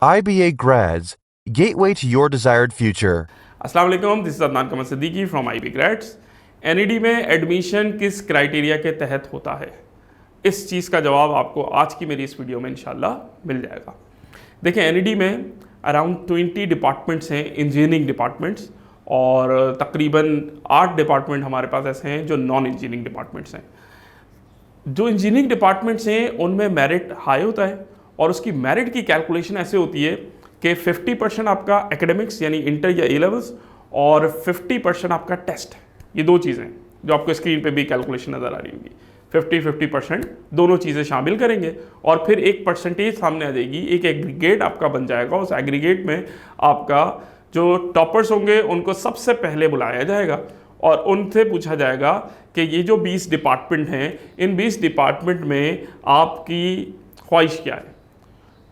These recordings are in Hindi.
IBA Grads, Gateway to Your Desired Future. अस्सलाम वालेकुम, this is Adnan Qamar Siddiqui from IB grades. NED में एडमिशन किस क्राइटेरिया के तहत होता है, इस चीज़ का जवाब आपको आज की मेरी इस वीडियो में इंशाल्लाह मिल जाएगा। देखिए, एनईडी में अराउंड 20 डिपार्टमेंट्स हैं, इंजीनियरिंग डिपार्टमेंट्स, और तकरीबन 8 डिपार्टमेंट हमारे पास ऐसे हैं जो नॉन इंजीनियरिंग डिपार्टमेंट्स हैं। जो इंजीनियरिंग डिपार्टमेंट्स हैं उनमें मेरिट हाई होता है, और उसकी मेरिट की कैलकुलेशन ऐसे होती है कि 50% आपका एकेडमिक्स यानी इंटर या ए लेवल्स और 50% आपका टेस्ट। ये दो चीज़ें जो आपको स्क्रीन पे भी कैलकुलेशन नज़र आ रही होगी, 50% दोनों चीज़ें शामिल करेंगे, और फिर एक परसेंटेज सामने आ जाएगी, एक एग्रीगेट आपका बन जाएगा। उस एग्रीगेट में आपका जो टॉपर्स होंगे उनको सबसे पहले बुलाया जाएगा और उनसे पूछा जाएगा कि ये जो 20 डिपार्टमेंट हैं, इन 20 डिपार्टमेंट में आपकी ख्वाहिश क्या है।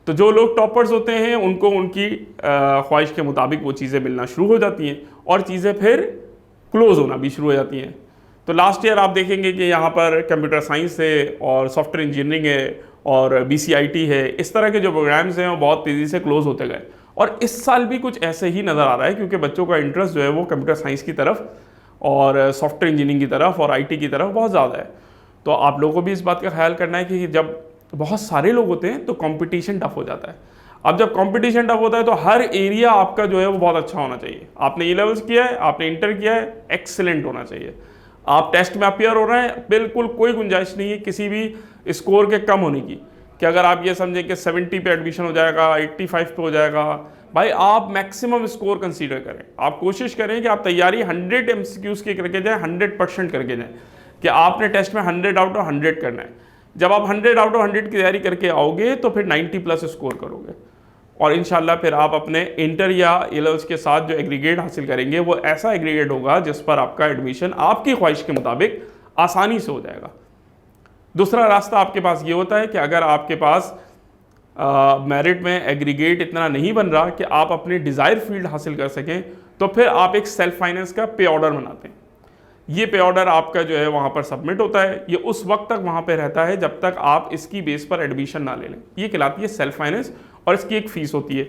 तो जो लोग टॉपर्स होते हैं उनको उनकी ख्वाहिश के मुताबिक वो चीज़ें मिलना शुरू हो जाती हैं और चीज़ें फिर क्लोज़ होना भी शुरू हो जाती हैं। तो लास्ट ईयर आप देखेंगे कि यहाँ पर कंप्यूटर साइंस है और सॉफ्टवेयर इंजीनियरिंग है और BCIT है, इस तरह के जो प्रोग्राम्स हैं वो बहुत तेज़ी से क्लोज़ होते गए, और इस साल भी कुछ ऐसे ही नज़र आ रहा है, क्योंकि बच्चों का इंटरेस्ट जो है वो कंप्यूटर साइंस की तरफ और सॉफ्टवेयर इंजीनियरिंग की तरफ और IT की तरफ बहुत ज़्यादा है। तो आप लोगों को भी इस बात का ख्याल करना है कि जब बहुत सारे लोग होते हैं तो कंपटीशन टफ हो जाता है। अब जब कंपटीशन टफ होता है तो हर एरिया आपका जो है वो बहुत अच्छा होना चाहिए। आपने ए लेवल्स किया है, आपने इंटर किया है, एक्सीलेंट होना चाहिए। आप टेस्ट में अपियर हो रहे हैं, बिल्कुल कोई गुंजाइश नहीं है किसी भी स्कोर के कम होने की, कि अगर आप ये समझें कि 70 पे एडमिशन हो जाएगा, 85 पे हो जाएगा। भाई, आप मैक्सिमम स्कोर कंसीडर करें। आप कोशिश करें कि आप तैयारी 100 MCQs की करके जाएँ, 100% करके जाएँ, कि आपने टेस्ट में 100 आउट ऑफ 100 करना है। जब आप 100 आउट ऑफ 100 की तैयारी करके आओगे तो फिर 90+ स्कोर करोगे, और इंशाल्लाह फिर आप अपने इंटर या ए लेवल्स के साथ जो एग्रीगेट हासिल करेंगे वो ऐसा एग्रीगेट होगा जिस पर आपका एडमिशन आपकी ख्वाहिश के मुताबिक आसानी से हो जाएगा। दूसरा रास्ता आपके पास ये होता है कि अगर आपके पास मेरिट में एग्रीगेट इतना नहीं बन रहा कि आप अपने डिज़ायर फील्ड हासिल कर सकें, तो फिर आप एक सेल्फ फाइनेंस का पे ऑर्डर बनाते हैं। ये पे ऑर्डर आपका जो है वहाँ पर सबमिट होता है। ये उस वक्त तक वहाँ पे रहता है जब तक आप इसकी बेस पर एडमिशन ना ले लें। ये कहलाती है सेल्फ फाइनेंस, और इसकी एक फ़ीस होती है।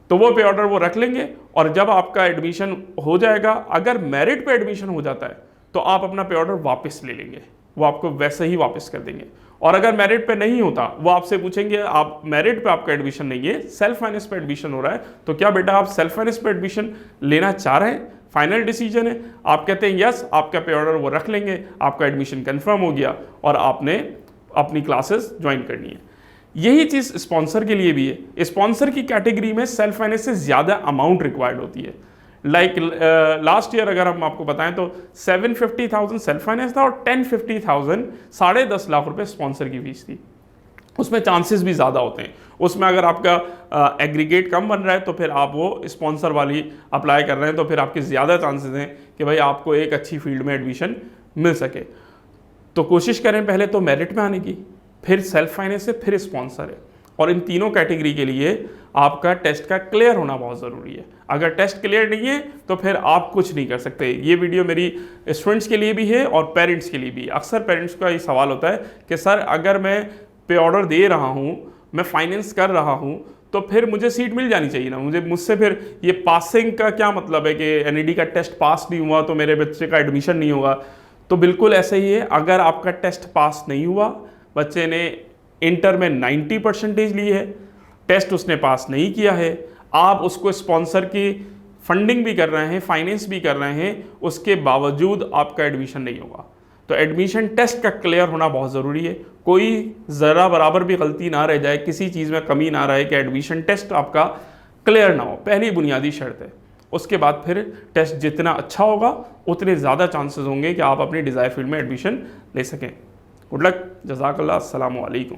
तो वो पे ऑर्डर वो रख लेंगे, और जब आपका एडमिशन हो जाएगा, अगर मेरिट पे एडमिशन हो जाता है तो आप अपना पे ऑर्डर वापस ले लेंगे, वो आपको वैसे ही वापस कर देंगे। और अगर मेरिट पे नहीं होता, वो आपसे पूछेंगे आप मेरिट पे आपका एडमिशन नहीं है, सेल्फ फाइनेंस पे एडमिशन हो रहा है, तो क्या बेटा आप सेल्फ फाइनेंस पे एडमिशन लेना चाह रहे हैं? फाइनल डिसीजन है। आप कहते हैं यस, आपका पे ऑर्डर वो रख लेंगे, आपका एडमिशन कंफर्म हो गया और आपने अपनी क्लासेस ज्वाइन करनी है। यही चीज़ स्पॉन्सर के लिए भी है। स्पॉन्सर की कैटेगरी में सेल्फ फाइनेंस से ज़्यादा अमाउंट रिक्वायर्ड होती है। लाइक लास्ट ईयर अगर हम आपको बताएं तो 750,000 सेल्फ फाइनेंस था और 1050,000 10.5 लाख रुपए स्पॉन्सर की फीस थी। उसमें चांसेस भी ज़्यादा होते हैं। उसमें अगर आपका एग्रीगेट कम बन रहा है तो फिर आप वो स्पॉन्सर वाली अप्लाई कर रहे हैं, तो फिर आपके ज़्यादा चांसेस हैं कि भाई आपको एक अच्छी फील्ड में एडमिशन मिल सके। तो कोशिश करें पहले तो मेरिट में आने की, फिर सेल्फ फाइनेंस है, फिर स्पॉन्सर है। और इन तीनों कैटेगरी के लिए आपका टेस्ट का क्लियर होना बहुत ज़रूरी है। अगर टेस्ट क्लियर नहीं है तो फिर आप कुछ नहीं कर सकते। ये वीडियो मेरी स्टूडेंट्स के लिए भी है और पेरेंट्स के लिए भी। अक्सर पेरेंट्स का ये सवाल होता है कि सर, अगर मैं पे ऑर्डर दे रहा हूँ, मैं फाइनेंस कर रहा हूँ, तो फिर मुझे सीट मिल जानी चाहिए ना, मुझसे फिर ये पासिंग का क्या मतलब है कि एनईडी का टेस्ट पास नहीं हुआ तो मेरे बच्चे का एडमिशन नहीं होगा। तो बिल्कुल ऐसे ही है। अगर आपका टेस्ट पास नहीं हुआ, बच्चे ने इंटर में 90% ली है, टेस्ट उसने पास नहीं किया है, आप उसको स्पॉन्सर की फंडिंग भी कर रहे हैं, फाइनेंस भी कर रहे हैं, उसके बावजूद आपका एडमिशन नहीं होगा। तो एडमिशन टेस्ट का क्लियर होना बहुत ज़रूरी है। कोई ज़रा बराबर भी गलती ना रह जाए, किसी चीज़ में कमी ना रहे कि एडमिशन टेस्ट आपका क्लियर ना हो, पहली बुनियादी शर्त है। उसके बाद फिर टेस्ट जितना अच्छा होगा उतने ज़्यादा चांसेस होंगे कि आप अपनी डिज़ायर फील्ड में एडमिशन ले सकें। गुड लक, जज़ाकल्लाह, अस्सलामु अलैकुम।